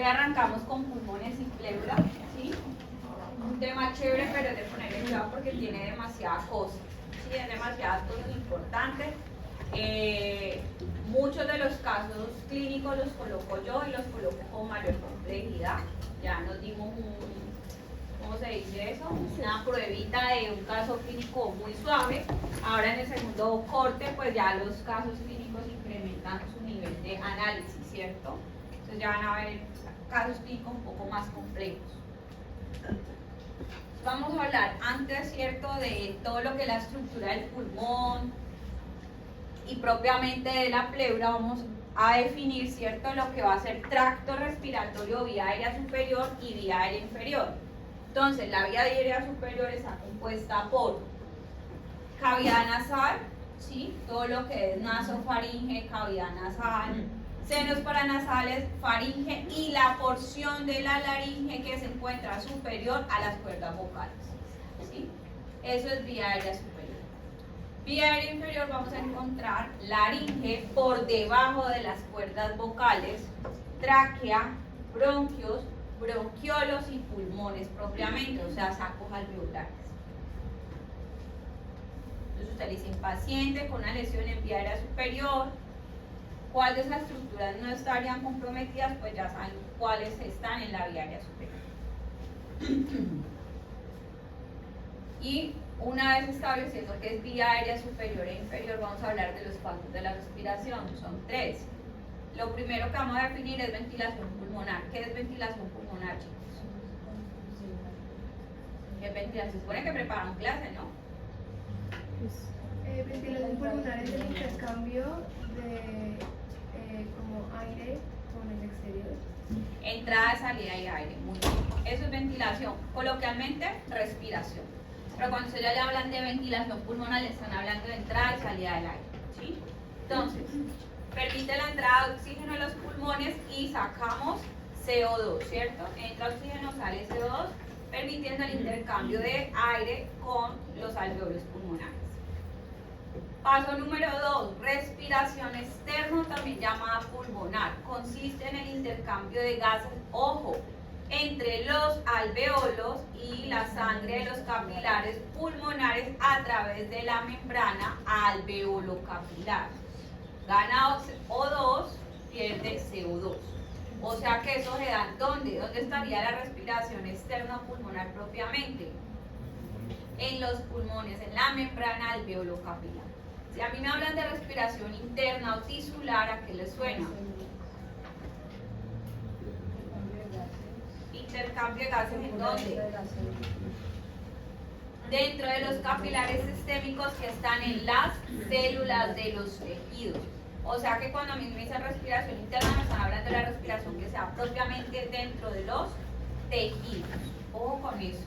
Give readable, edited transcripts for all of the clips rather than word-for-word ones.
Hoy arrancamos con pulmones y pleura, ¿sí? Un tema chévere, pero es de ponerle cuidado porque tiene demasiadas cosas, ¿sí? Es demasiadas cosas importantes. Muchos de los casos clínicos los coloco yo y los coloco con mayor complejidad. Ya nos dimos ¿cómo se dice eso? Una pruebita de un caso clínico muy suave. Ahora en el segundo corte, pues ya los casos clínicos incrementan su nivel de análisis, ¿cierto? Entonces ya van a ver casos clínicos un poco más complejos. Vamos a hablar antes, ¿cierto?, de todo lo que es la estructura del pulmón y propiamente de la pleura. Vamos a definir, ¿cierto?, lo que va a ser tracto respiratorio, vía aérea superior y vía aérea inferior. Entonces, la vía aérea superior está compuesta por cavidad nasal, ¿sí?, todo lo que es nasofaringe, cavidad nasal, senos paranasales, faringe y la porción de la laringe que se encuentra superior a las cuerdas vocales, ¿sí? Eso es vía aérea superior. Vía aérea inferior vamos a encontrar laringe por debajo de las cuerdas vocales, tráquea, bronquios, bronquiolos y pulmones propiamente, o sea, sacos alveolares. Entonces usted le dice, paciente con una lesión en vía aérea superior, ¿cuál de esas estructuras no estarían comprometidas? Pues ya saben cuáles están en la vía aérea superior. Y una vez estableciendo que es vía aérea superior e inferior, vamos a hablar de los pasos de la respiración. Son 3. Lo primero que vamos a definir es ventilación pulmonar. ¿Qué es ventilación pulmonar, chicos? ¿Qué es ventilación? Se supone que preparan clase, ¿no? Ventilación pulmonar es el intercambio de como aire con el exterior. Entrada, salida y aire. Muy bien. Eso es ventilación. Coloquialmente, respiración. Pero cuando ustedes ya le hablan de ventilación pulmonar, le están hablando de entrada y salida del aire, ¿sí? Entonces, permite la entrada de oxígeno a los pulmones y sacamos CO2, ¿cierto? Entra oxígeno, sale CO2, permitiendo el intercambio de aire con los alveolos pulmonares. Paso número 2, respiración externa, también llamada pulmonar. Consiste en el intercambio de gases, ojo, entre los alveolos y la sangre de los capilares pulmonares a través de la membrana alveolo-capilar. Gana O2, pierde CO2. O sea que eso se da, ¿dónde? ¿Dónde estaría la respiración externa pulmonar propiamente? En los pulmones, en la membrana alveolo-capilar. Si a mí me hablan de respiración interna o tisular, ¿a qué les suena? Intercambio de gases, ¿en dónde? Dentro de los capilares sistémicos que están en las células de los tejidos. O sea que cuando a mí me dicen respiración interna, me están hablando de la respiración que se da propiamente dentro de los tejidos. Ojo con eso.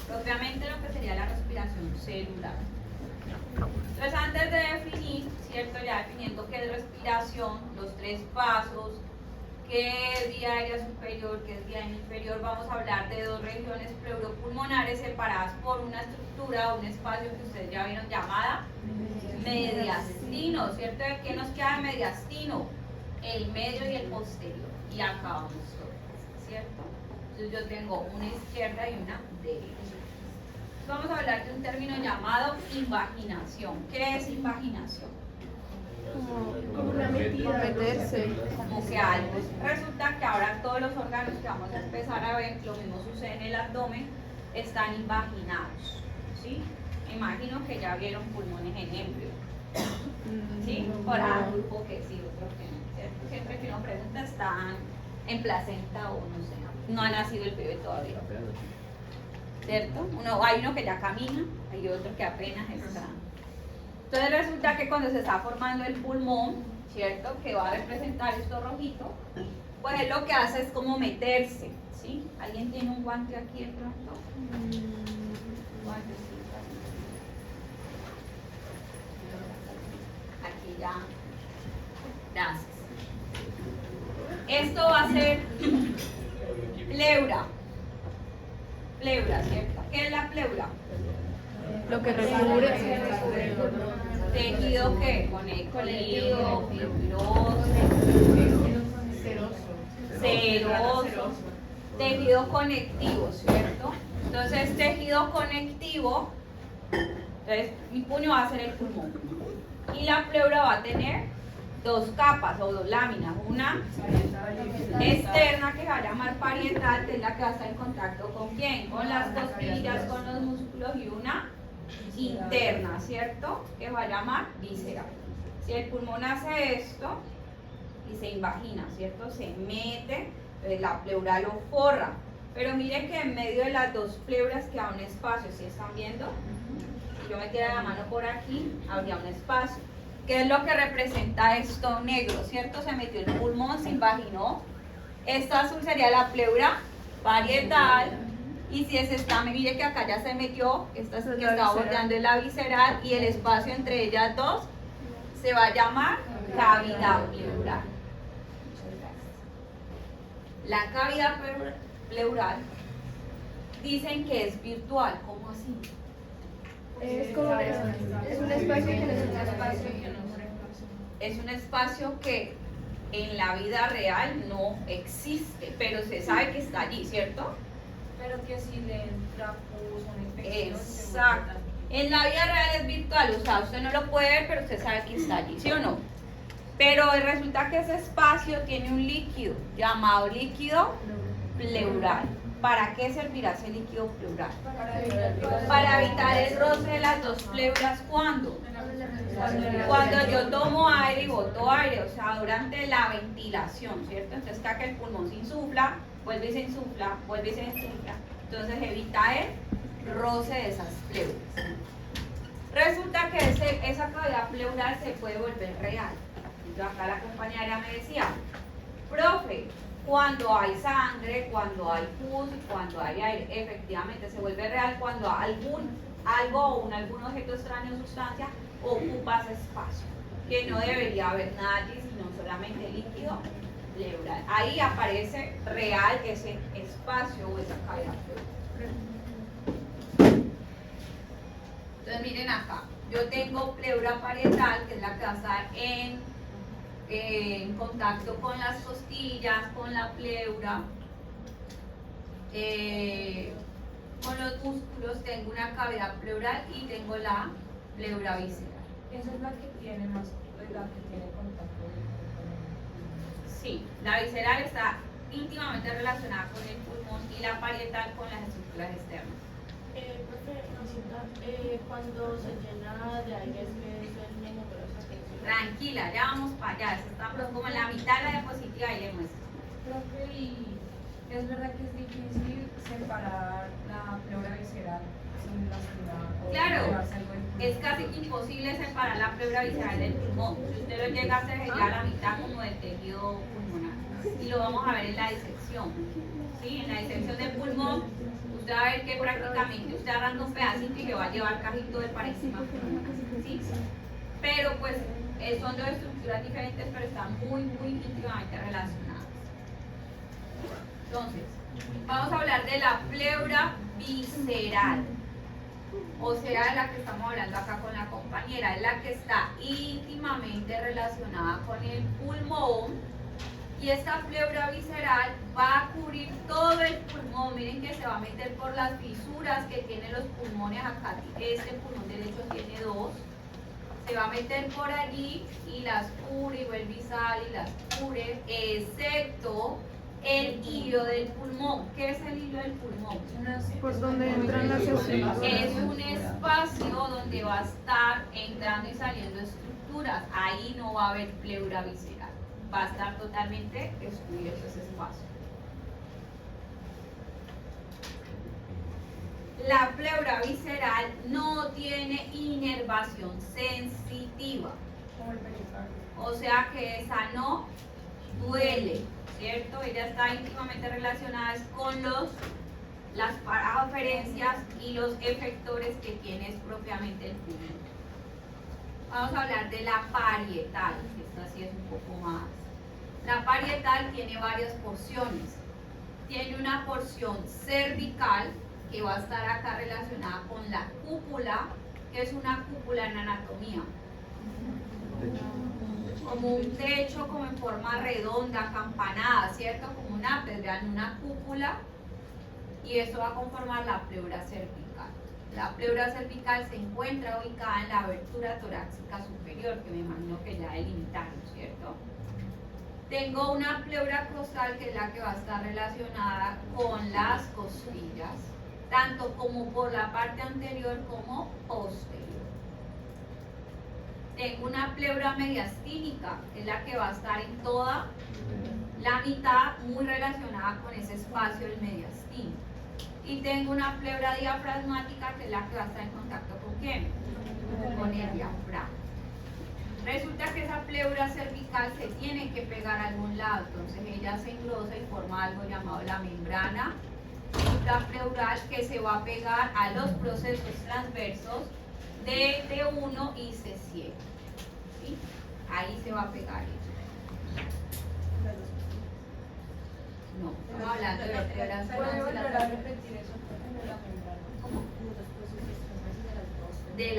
Propiamente lo que sería la respiración celular. Entonces, antes de definir, ¿cierto? Ya definiendo qué es respiración, los 3 pasos, qué es vía aérea superior, qué es vía inferior, vamos a hablar de 2 regiones pleuropulmonares separadas por una estructura, un espacio que ustedes ya vieron llamada mediastino, ¿cierto? ¿Qué nos queda de mediastino? El medio y el posterior. Y acabamos todas, ¿cierto? Entonces yo tengo una izquierda y una derecha. Vamos a hablar de un término llamado invaginación. ¿Qué es invaginación? Como una metida. Meterse. Como que algo. Resulta que ahora todos los órganos que vamos a empezar a ver, lo mismo sucede en el abdomen, están invaginados, ¿sí? Me imagino que ya vieron pulmones en embrión, ¿sí? Por algo que sí, otros que no, ¿cierto? Siempre que uno pregunta, están en placenta o no sé, no ha nacido el bebé todavía, ¿cierto? Hay uno que ya camina, hay otro que apenas está. Entonces resulta que cuando se está formando el pulmón, ¿cierto? Que va a representar esto rojito, pues lo que hace es como meterse, ¿sí? ¿Alguien tiene un guante aquí de pronto? Guantecito. Aquí ya. Gracias. Esto va a ser pleura. Pleura, ¿cierto? ¿Qué es la pleura? Lo que recubre. Tejido que conectivo, fibroso, tejido conectivo, ¿cierto? Entonces, tejido conectivo, entonces mi puño va a ser el pulmón. Y la pleura va a tener dos capas o dos láminas. Una externa que va a llamar parietal, que es la que va a estar en contacto con quién, con las costillas, con los músculos, y una interna, ¿cierto? Que va a llamar visceral. Si el pulmón hace esto y se invagina, ¿cierto? Se mete, la pleura lo forra. Pero miren que en medio de las dos pleuras queda un espacio, ¿sí están viendo? Si yo metiera la mano por aquí, habría un espacio. ¿Qué es lo que representa esto negro, cierto? Se metió el pulmón, se invaginó. Esta azul sería la pleura parietal. Y si es esta, mire que acá ya se metió, esta es que está bordeando es la visceral, y el espacio entre ellas dos se va a llamar cavidad pleural. La cavidad pleural dicen que es virtual. ¿Cómo así? Es como es un espacio que no es un espacio. Es un espacio que en la vida real no existe, pero se sabe que está allí, ¿cierto? Pero que si le entra pus, una infección. Exacto. En la vida real es virtual, o sea, usted no lo puede ver, pero usted sabe que está allí, ¿sí o no? Pero resulta que ese espacio tiene un líquido llamado líquido pleural. ¿Para qué servirá ese líquido pleural? Para evitar el roce de las dos pleuras. ¿Cuándo? Cuando yo tomo aire y boto aire, o sea, durante la ventilación, ¿cierto? Entonces, acá el pulmón se insufla, vuelve y se insufla, vuelve y se insufla. Entonces, evita el roce de esas pleuras. Resulta que esa cavidad pleural se puede volver real. Entonces, acá la compañera me decía, profe, cuando hay sangre, cuando hay pus y cuando hay aire, efectivamente se vuelve real cuando algún objeto extraño o sustancia ocupa ese espacio, que no debería haber nada allí, sino solamente líquido pleural. Ahí aparece real ese espacio o esa cavidad pleural. Entonces miren acá, yo tengo pleura parietal, que es la que va a estar en contacto con las costillas, con la pleura, con los músculos. Tengo una cavidad pleural y tengo la pleura visceral. Esa es la que tiene más, la que tiene contacto con Sí, la visceral está íntimamente relacionada con el pulmón y la parietal con las estructuras externas. Profe, cuando se llena de aire, es que es el mismo, pero es que Tranquila, ya vamos para allá, estamos como en la mitad de la diapositiva y le muestro. Profe, y es verdad que es difícil separar la pleura visceral sin lastimar o Claro, llevarse algo del pulmón. es casi imposible separar la pleura visceral del pulmón. Si usted lo llega a hacer, sería la mitad como del tejido pulmonar. Y lo vamos a ver en la disección. ¿Sí? En la disección del pulmón, usted va a ver que prácticamente usted arranca un pedacito y le va a llevar casi todo el parénquima. ¿Sí? Pero pues son dos estructuras diferentes, pero están muy íntimamente relacionadas. Entonces, vamos a hablar de la pleura visceral. O sea, de la que estamos hablando acá con la compañera, es la que está íntimamente relacionada con el pulmón. Y esta pleura visceral va a cubrir todo el pulmón. Miren que se va a meter por las fisuras que tienen los pulmones acá. Este pulmón derecho tiene dos. Se va a meter por allí y las cubre y vuelve y sale y las cubre, excepto el hilo del pulmón. ¿Qué es el hilo del pulmón? Por donde entran las estructuras. Es un espacio donde va a estar entrando y saliendo estructuras. Ahí no va a haber pleura visceral. Va a estar totalmente excluido ese espacio. La pleura visceral no tiene inervación sensitiva. Como el pericardio. O sea que esa no duele, ¿cierto? Ella está íntimamente relacionada con las paraferencias y los efectores que tiene propiamente el pulmón. Vamos a hablar de la parietal, que esta sí es un poco más. La parietal tiene varias porciones. Tiene una porción cervical, que va a estar acá relacionada con la cúpula, que es una cúpula en anatomía. Como un techo, como en forma redonda, acampanada, ¿cierto? Como un ápice, vean, una cúpula y eso va a conformar la pleura cervical. La pleura cervical se encuentra ubicada en la abertura torácica superior, que me imagino que ya delimitaron, ¿cierto? Tengo una pleura costal, que es la que va a estar relacionada con las costillas, tanto como por la parte anterior como posterior. Tengo una pleura mediastínica, que es la que va a estar en toda la mitad, muy relacionada con ese espacio del mediastino. Y tengo una pleura diafragmática, que es la que va a estar en contacto con ¿quién? Con el diafragma. Resulta que esa pleura cervical se tiene que pegar a algún lado, entonces ella se engrosa y forma algo llamado la membrana suprapleural, que se va a pegar a los procesos transversos de T1 y C7. ¿Sí? Ahí se va a pegar eso. No, estamos hablando de pleura ¿Puede volver a cervical. repetir eso? ¿Cómo? De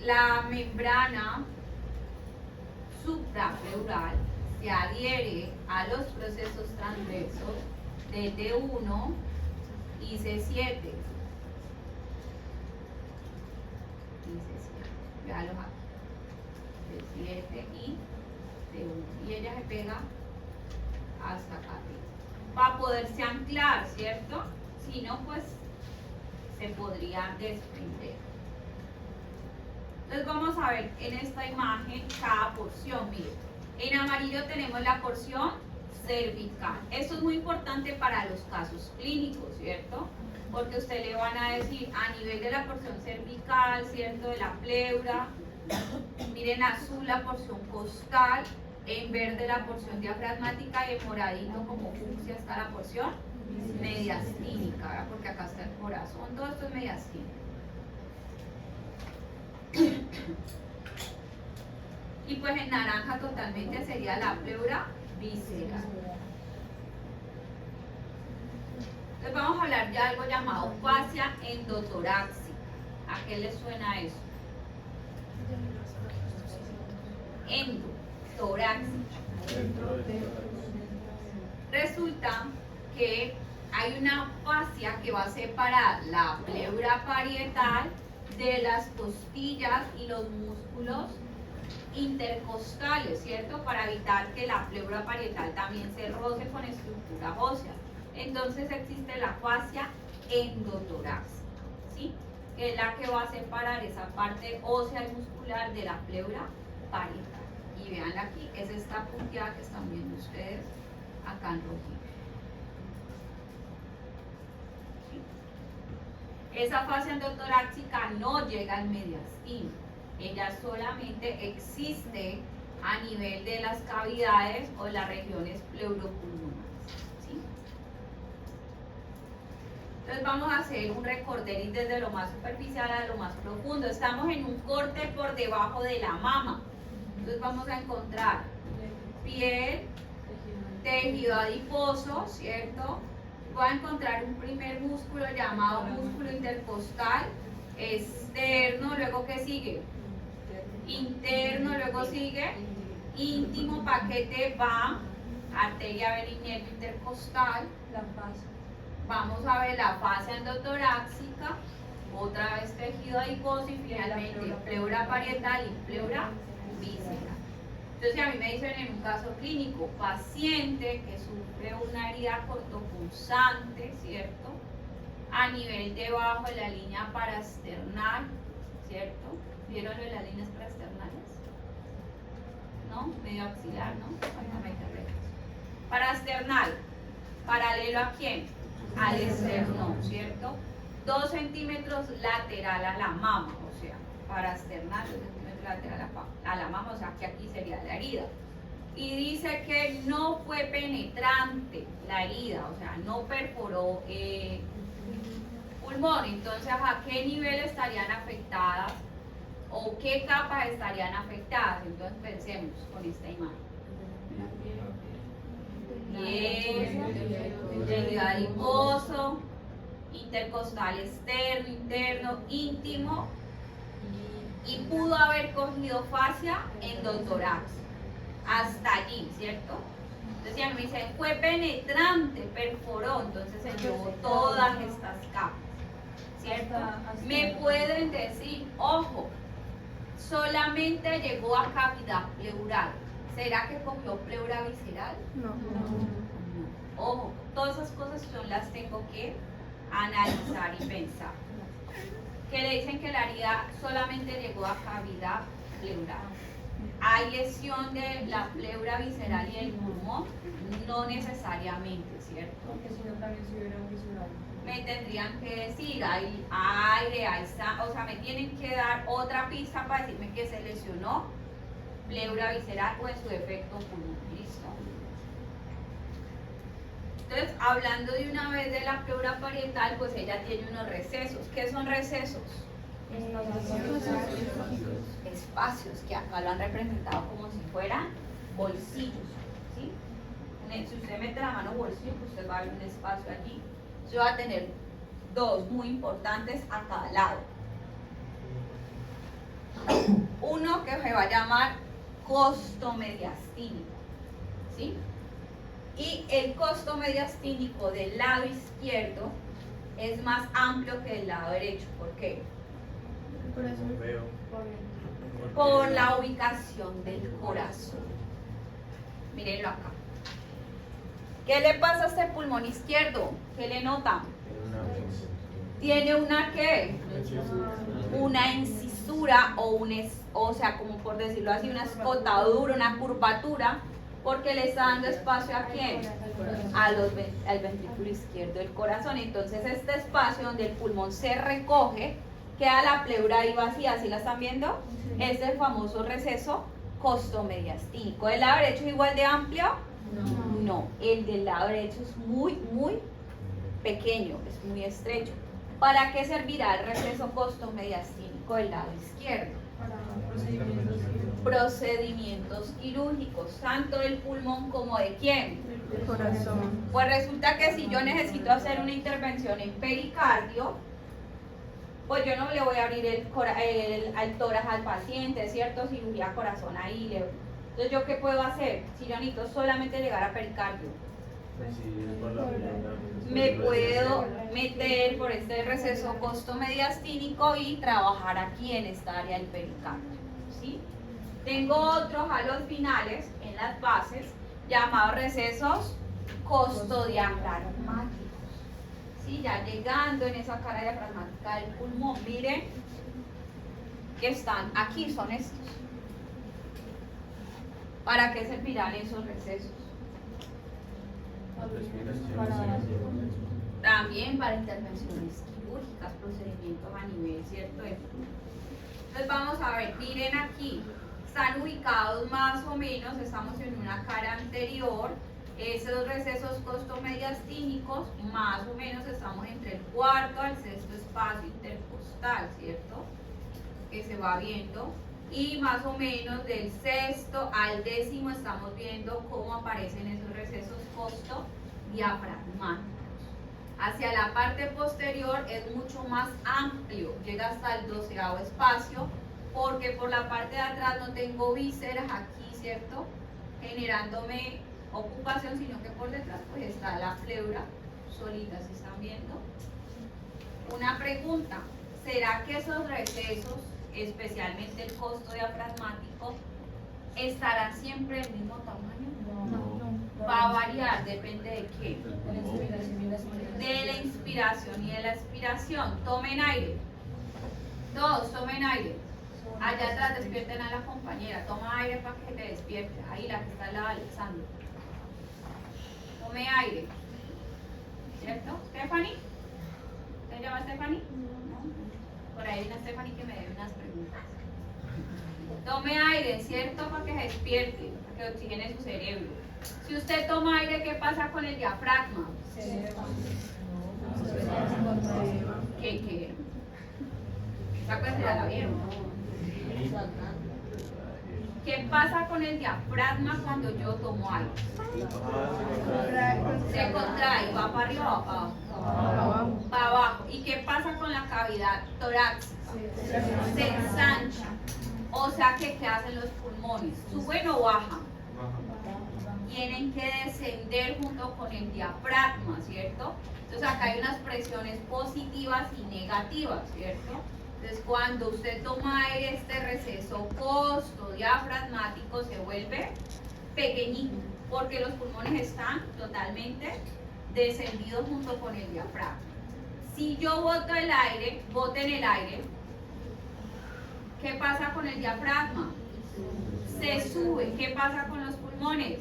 la membrana suprapleural se adhiere a los procesos transversos de T1 y C7. Véalos aquí. C7 y T1. Y ella se pega hasta acá arriba. Para poderse anclar, ¿cierto? Si no, pues se podría desprender. Entonces vamos a ver en esta imagen cada porción. Miren, en amarillo tenemos la porción cervical. Esto es muy importante para los casos clínicos, ¿cierto? Porque usted le van a decir a nivel de la porción cervical, ¿cierto? De la pleura. Miren, azul la porción costal, en verde la porción diafragmática y en moradito como fucsia está la porción mediastínica, ¿verdad? Porque acá está el corazón, todo esto es mediastínico. Y pues en naranja totalmente sería la pleura visceral. Entonces vamos a hablar de algo llamado fascia endotorácica. ¿A qué le suena eso? Endotorácica. Resulta que hay una fascia que va a separar la pleura parietal de las costillas y los músculos intercostales, ¿cierto? Para evitar que la pleura parietal también se roce con estructuras óseas. Entonces existe la fascia endotorácica, ¿sí? Que es la que va a separar esa parte ósea y muscular de la pleura parietal. Y veanla aquí, es esta punteada que están viendo ustedes acá en rojito. Esa fascia endotorácica no llega al mediastino, ella solamente existe a nivel de las cavidades o las regiones pleuropulmonares, ¿sí? Entonces vamos a hacer un recorderis desde lo más superficial a lo más profundo. Estamos en un corte por debajo de la mama, entonces vamos a encontrar piel, tejido adiposo, ¿cierto? Voy a encontrar un primer músculo llamado músculo intercostal, externo, luego ¿qué sigue? Interno, luego sigue íntimo, paquete va, arteria veninerva intercostal. La fascia. Vamos a ver la fascia endotorácica, otra vez tejido adiposo y finalmente pleura parietal y pleura visceral. Entonces a mí me dicen en un caso clínico, paciente que sufre una herida cortopulsante, ¿cierto? A nivel debajo de la línea parasternal, ¿cierto? ¿Vieron lo de las líneas parasternales? ¿No? Medio axilar, ¿no? Parasternal, paralelo ¿a quién? Al esternón, ¿cierto? 2 centímetros lateral a la mama, o sea, parasternal, 2 centímetros lateral a la mama, o sea que aquí sería la herida. Y dice que no fue penetrante la herida, o sea, no perforó pulmón. Entonces, ¿a qué nivel estarían afectadas o qué capas estarían afectadas? Entonces pensemos con esta imagen. Piel, tejido adiposo, intercostal externo, interno, íntimo, y pudo haber cogido fascia endotorácica hasta allí, ¿cierto? Entonces ella me dice, fue penetrante, perforó, entonces se llevó todas estas capas, ¿cierto? Me pueden decir, ojo, solamente llegó a cavidad pleural. ¿Será que cogió pleura visceral? No. Ojo, todas esas cosas yo las tengo que analizar y pensar. Que le dicen que la herida solamente llegó a cavidad pleural. ¿Hay lesión de la pleura visceral y el pulmón? No necesariamente, ¿cierto? Porque si no también se hubiera visual. Me tendrían que decir, hay aire, hay sangre, o sea, me tienen que dar otra pista para decirme que se lesionó pleura visceral o en su defecto pulmón. ¿Listo? Entonces, hablando de una vez de la pleura parietal, pues ella tiene unos recesos. ¿Qué son recesos? Espacios que acá lo han representado como si fueran bolsillos, ¿sí? Si usted mete la mano bolsillo, pues usted va a ver un espacio allí. Yo voy a tener dos muy importantes a cada lado. Uno que se va a llamar costomediastínico, ¿sí? Y el costomediastínico del lado izquierdo es más amplio que del lado derecho. ¿Por qué? Por la ubicación del corazón. Mírenlo acá. ¿Qué le pasa a este pulmón izquierdo? ¿Qué le nota? Tiene una ¿qué? Una incisura o sea, como por decirlo así, una escotadura, una curvatura, porque le está dando espacio ¿a quién? Al ventrículo izquierdo del corazón. Entonces este espacio donde el pulmón se recoge, queda la pleura ahí vacía, ¿sí la están viendo? Es el famoso receso costomediastínico. ¿El lado derecho es igual de amplio? No, el del lado derecho es muy, muy pequeño, es muy estrecho. ¿Para qué servirá el receso costomediastínico del lado izquierdo? Procedimientos quirúrgicos, tanto del pulmón como de quién? El corazón. Pues resulta que si yo necesito hacer una intervención en pericardio, pues yo no le voy a abrir el tórax al paciente, ¿cierto? Cirugía corazón ahí. Entonces, ¿yo qué puedo hacer? Si yo necesito solamente llegar a pericardio, me puedo meter por este receso costomediastínico y trabajar aquí en esta área del pericardio, ¿sí? Tengo otros a los finales, en las bases, llamados recesos costodiafragmáticos. ¿Sí? Ya llegando en esa cara diafragmática del pulmón, miren que están aquí, son estos. ¿Para qué servirán esos recesos? También para intervenciones quirúrgicas, procedimientos a nivel, ¿cierto? Entonces vamos a ver, miren aquí, están ubicados más o menos, estamos en una cara anterior, esos recesos costomediastínicos, más o menos estamos entre el cuarto al sexto espacio intercostal, ¿cierto? Que se va viendo. Y más o menos del sexto al décimo estamos viendo cómo aparecen esos recesos costodiafragmáticos. Hacia la parte posterior es mucho más amplio, llega hasta el 12º espacio, porque por la parte de atrás no tengo vísceras aquí, ¿cierto? Generándome ocupación, sino que por detrás pues está la pleura solita, ¿se están viendo? Una pregunta, ¿será que esos recesos, especialmente el costodiafragmático, estarán siempre del mismo tamaño? No. Va a variar, depende de qué. De la inspiración y de la expiración. Tomen aire. Todos tomen aire. Allá atrás despierten a la compañera. Toma aire para que te despierte. Ahí la que está al lado de Alexandra. Tome aire. ¿Cierto? ¿Stephanie? ¿Se llama Stephanie? ¿No? Por ahí hay una Stephanie que me debe unas preguntas. Tome aire, ¿cierto? Para que se despierte, para que oxigene su cerebro. Si usted toma aire, ¿qué pasa con el diafragma? ¿Qué? Esa cosa ya la vieron, ¿no? ¿Qué pasa con el diafragma cuando yo tomo aire? Se contrae, va para arriba o para abajo. Para abajo. ¿Y qué pasa con la cavidad torácica? Se ensancha. O sea que ¿qué hacen los pulmones? ¿Suben o bajan? tienen que descender junto con el diafragma, ¿cierto? Entonces acá hay unas presiones positivas y negativas, ¿cierto? Entonces cuando usted toma aire, este receso postodiafragmático se vuelve pequeñito, porque los pulmones están totalmente descendidos junto con el diafragma. Si yo boto el aire, boten el aire, ¿qué pasa con el diafragma? Se sube. ¿Qué pasa con los pulmones?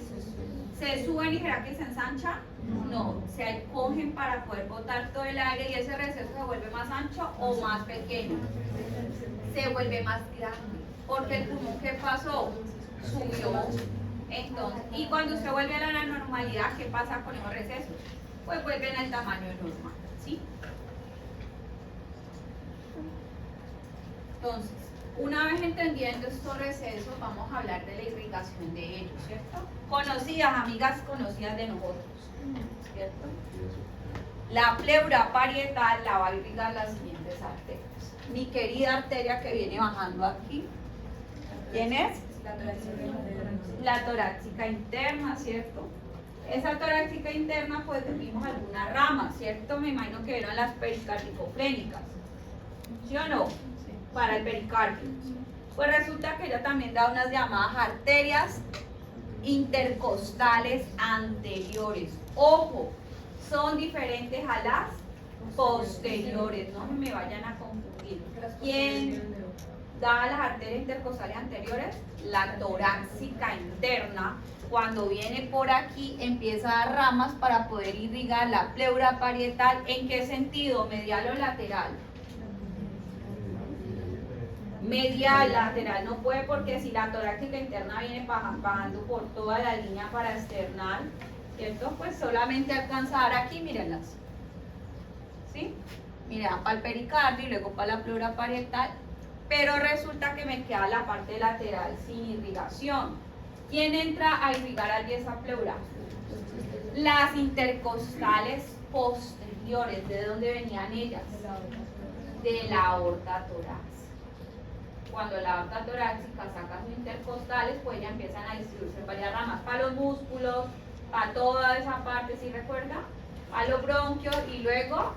¿Se suben y será que se ensancha? No, se acogen para poder botar todo el aire y ese receso se vuelve más ancho o más pequeño. Se vuelve más grande. Porque el pulmón, ¿qué pasó? Subió. Entonces, y cuando se vuelve a la normalidad, ¿qué pasa con esos recesos? Pues vuelven al tamaño normal, ¿sí? Entonces, una vez entendiendo estos recesos, vamos a hablar de la irrigación de ellos, ¿cierto? Conocidas, amigas conocidas de nosotros, ¿cierto? La pleura parietal la va a irrigar las siguientes arterias. Mi querida arteria que viene bajando aquí, ¿quién es? La torácica interna, ¿cierto? Esa torácica interna, pues vimos algunas ramas, ¿cierto? Me imagino que eran las pericardicofrénicas, ¿sí o no? Para el pericardio. Pues resulta que ella también da unas llamadas arterias intercostales anteriores. Ojo, son diferentes a las posteriores, no me vayan a confundir. ¿Quién da las arterias intercostales anteriores? La torácica interna. Cuando viene por aquí empieza a dar ramas para poder irrigar la pleura parietal. ¿En qué sentido? ¿Medial o lateral? Medial, lateral no puede, porque si la torácica interna viene bajando por toda la línea paraesternal, ¿cierto? Pues solamente alcanza a dar aquí, mírenlas. ¿Sí? Miren, para el pericardio y luego para la pleura parietal, pero resulta que me queda la parte lateral sin irrigación. ¿Quién entra a irrigar allí esa pleura? Las intercostales posteriores. ¿De dónde venían ellas? De la aorta torácica. Cuando la aorta torácica saca sus intercostales, pues ya empiezan a distribuirse varias ramas para los músculos, para toda esa parte, ¿sí recuerda? Para los bronquios y luego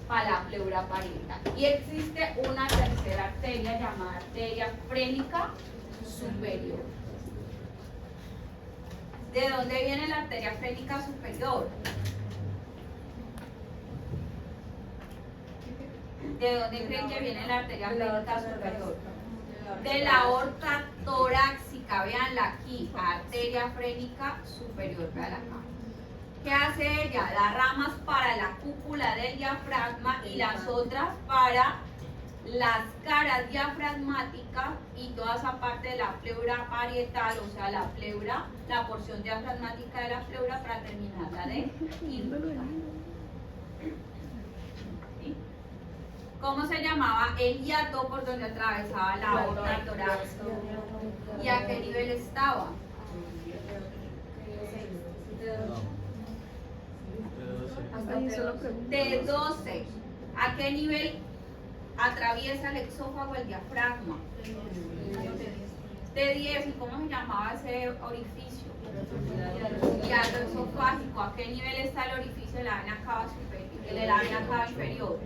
para la pleura parietal. Y existe una tercera arteria llamada arteria frénica superior. ¿De dónde viene la arteria frénica superior? ¿De dónde creen que viene la arteria frénica superior? De la aorta torácica, véanla aquí, arteria frénica superior, véanla acá. ¿Qué hace ella? Da ramas para la cúpula del diafragma y las otras para las caras diafragmáticas y toda esa parte de la pleura parietal, o sea, la pleura, la porción diafragmática de la pleura para terminarla de irrigar. ¿Sí? ¿Cómo se llamaba? El hiato por donde atravesaba la aorta torácica. ¿Y a qué nivel estaba? T12. ¿A qué nivel atraviesa el exófago el diafragma? T10. ¿Y cómo se llamaba ese orificio? Hiato esofágico. ¿A qué nivel está el orificio de la vena cava superior? De la vena cava inferior.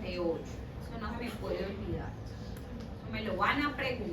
T8. Eso no se me puede olvidar. Eso me lo van a preguntar.